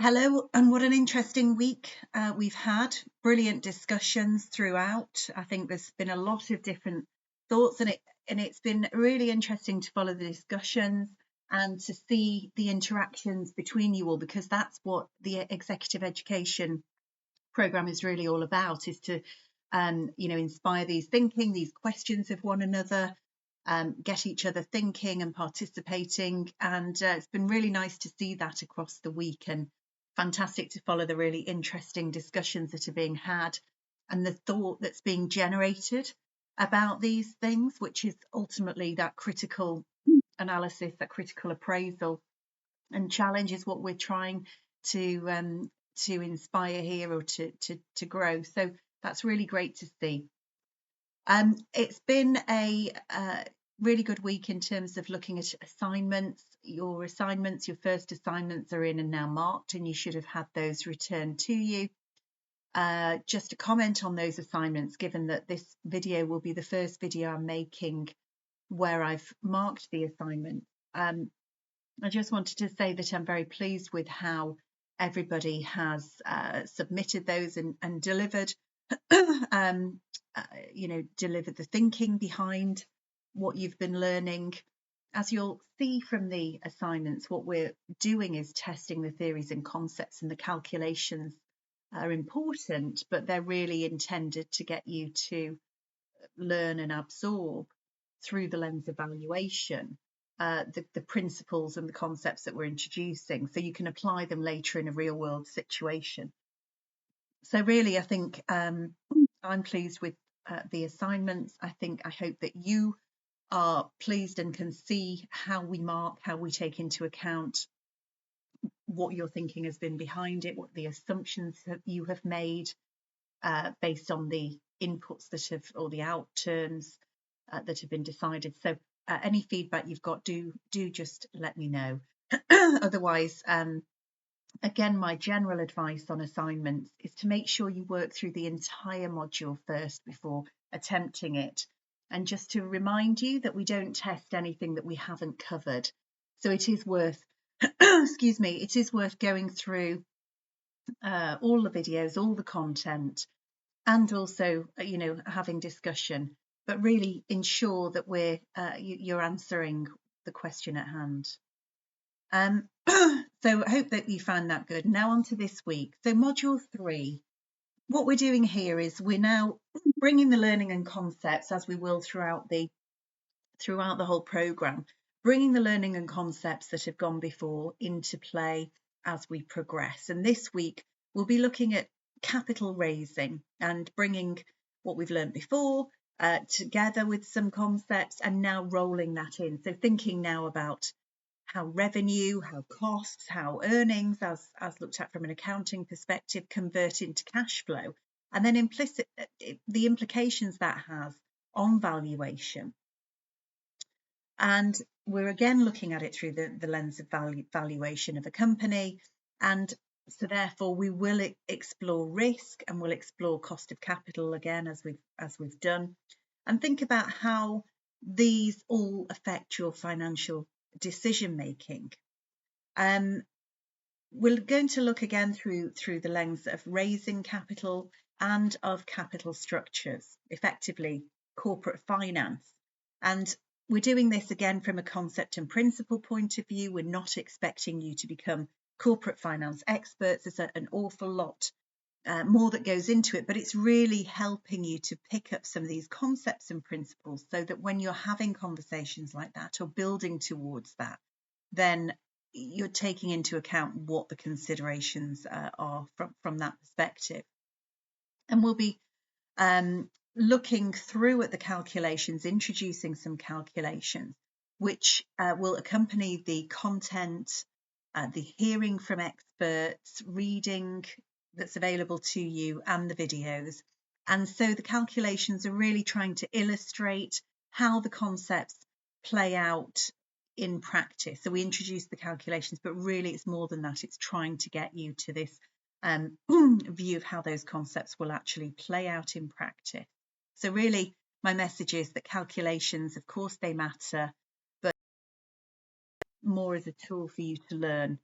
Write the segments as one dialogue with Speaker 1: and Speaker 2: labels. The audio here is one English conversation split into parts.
Speaker 1: Hello, and what an interesting week we've had. Brilliant discussions throughout. I think there's been a lot of different thoughts, and it's been really interesting to follow the discussions and to see the interactions between you all, because that's what the executive education program is really all about, is to inspire these thinking, these questions of one another, get each other thinking and participating. And it's been really nice to see that across the week, and fantastic to follow the really interesting discussions that are being had and the thought that's being generated about these things, which is ultimately that critical analysis, that critical appraisal and challenge is what we're trying to inspire here, or to grow. So that's really great to see. It's been a really good week in terms of looking at assignments. Your first assignments are in and now marked, and you should have had those returned to you. Just a comment on those assignments, given that this video will be the first video I'm making where I've marked the assignment. I just wanted to say that I'm very pleased with how everybody has submitted those and delivered, delivered the thinking behind what you've been learning. As you'll see from the assignments, what we're doing is testing the theories and concepts, and the calculations are important, but they're really intended to get you to learn and absorb through the lens of valuation the principles and the concepts that we're introducing, so you can apply them later in a real world situation. So really, I think I'm pleased with the assignments. I hope that you are pleased and can see how we mark, how we take into account what your thinking has been behind it, what the assumptions that you have made based on the inputs that have, or the outturns that have been decided. So any feedback you've got, do just let me know. Otherwise, again, my general advice on assignments is to make sure you work through the entire module first before attempting it. And just to remind you that we don't test anything that we haven't covered. So it is worth, excuse me, it is worth going through all the videos, all the content, and also, having discussion, but really ensure that you're answering the question at hand. So I hope that you found that good. Now on to this week. So module 3, what we're doing here is we're now bringing the learning and concepts, as we will throughout the whole program, bringing the learning and concepts that have gone before into play as we progress. And this week we'll be looking at capital raising and bringing what we've learned before together with some concepts, and now rolling that in. So thinking now about how revenue, how costs, how earnings, as looked at from an accounting perspective, convert into cash flow, and then the implications that has on valuation. And we're again looking at it through the lens of valuation of a company. And so therefore we will explore risk, and we'll explore cost of capital again, as we've done, and think about how these all affect your financial decision making. We're going to look again through the lens of raising capital and of capital structures, effectively corporate finance. And we're doing this again from a concept and principle point of view. We're not expecting you to become corporate finance experts. There's an awful lot more that goes into it, but it's really helping you to pick up some of these concepts and principles, so that when you're having conversations like that or building towards that, then you're taking into account what the considerations are from that perspective. And we'll be looking through at the calculations, introducing some calculations which will accompany the content, the hearing from experts, reading that's available to you, and the videos. And so the calculations are really trying to illustrate how the concepts play out in practice. So we introduce the calculations, but really it's more than that. It's trying to get you to this view of how those concepts will actually play out in practice. So really my message is that calculations, of course they matter, but more as a tool for you to learn.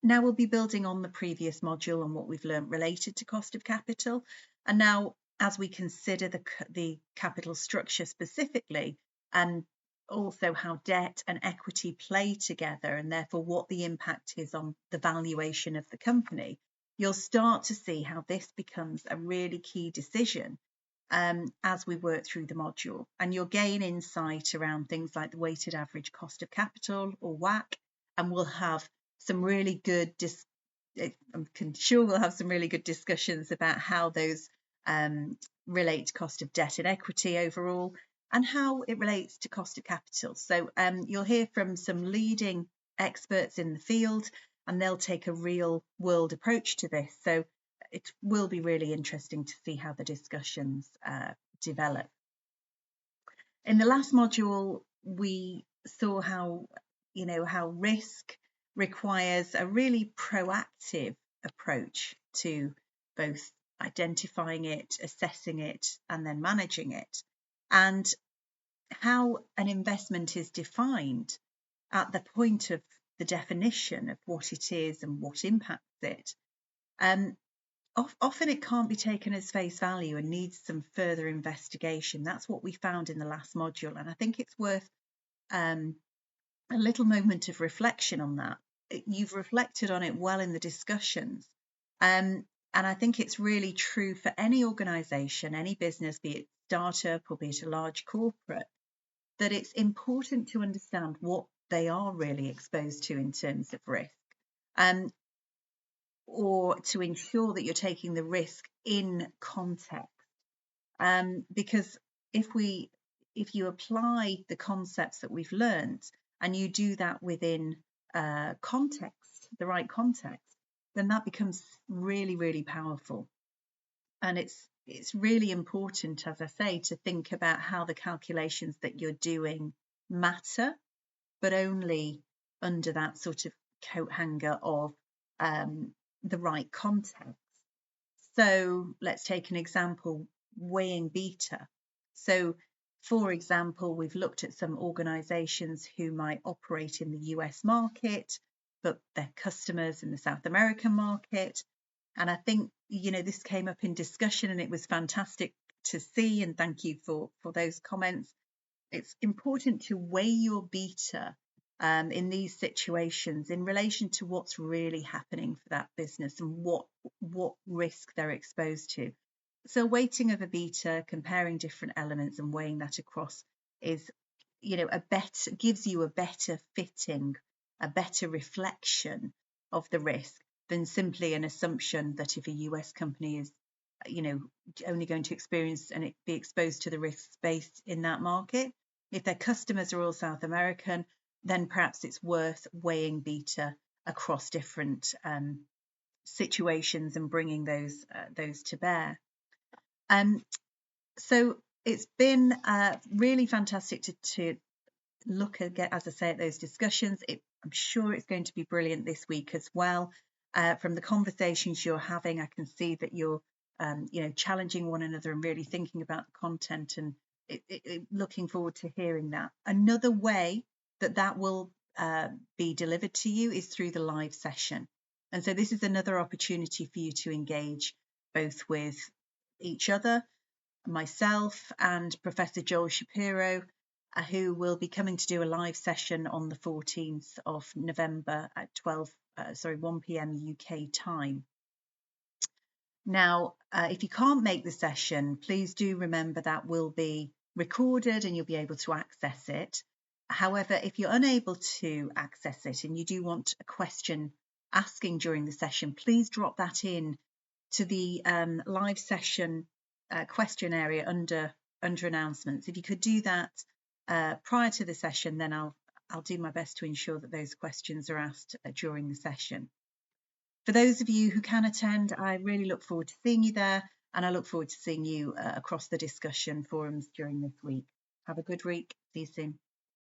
Speaker 1: Now we'll be building on the previous module and what we've learned related to cost of capital. And now, as we consider the capital structure specifically, and also how debt and equity play together, and therefore what the impact is on the valuation of the company, you'll start to see how this becomes a really key decision as we work through the module. And you'll gain insight around things like the weighted average cost of capital, or WACC, and we'll have some really good I'm sure we'll have some really good discussions about how those relate to cost of debt and equity overall, and how it relates to cost of capital. So you'll hear from some leading experts in the field, and they'll take a real world approach to this. So it will be really interesting to see how the discussions develop. In the last module, we saw how risk requires a really proactive approach to both identifying it, assessing it, and then managing it, and how an investment is defined at the point of the definition of what it is and what impacts it. Often it can't be taken as face value and needs some further investigation. That's what we found in the last module, and I think it's worth a little moment of reflection on that. You've reflected on it well in the discussions, and I think it's really true for any organisation, any business, be it startup or be it a large corporate, that it's important to understand what they are really exposed to in terms of risk, or to ensure that you're taking the risk in context. Because if you apply the concepts that we've learned, and you do that within context, the right context, then that becomes really, really powerful. And it's really important, as I say, to think about how the calculations that you're doing matter, but only under that sort of coat hanger of the right context. So let's take an example, weighing beta. So for example, we've looked at some organizations who might operate in the US market, but their customers in the South American market. And I think, this came up in discussion, and it was fantastic to see, and thank you for those comments. It's important to weigh your beta in these situations in relation to what's really happening for that business and what risk they're exposed to. So weighting of a beta, comparing different elements and weighing that across is, gives you a better fitting, a better reflection of the risk than simply an assumption that if a US company is, only going to experience and be exposed to the risks based in that market, if their customers are all South American, then perhaps it's worth weighing beta across different situations and bringing those to bear. So it's been really fantastic to look again, as I say, at those discussions. I'm sure it's going to be brilliant this week as well. From the conversations you're having, I can see that you're challenging one another and really thinking about the content, and looking forward to hearing that. Another way that will be delivered to you is through the live session. And so this is another opportunity for you to engage both with each other, myself and Professor Joel Shapiro, who will be coming to do a live session on the 14th of November at 1 p.m. UK time. Now, if you can't make the session, please do remember that will be recorded and you'll be able to access it. However, if you're unable to access it and you do want a question asking during the session, please drop that in to the live session question area under announcements. If you could do that prior to the session, then I'll do my best to ensure that those questions are asked during the session. For those of you who can attend, I really look forward to seeing you there, and I look forward to seeing you across the discussion forums during this week. Have a good week. See you soon.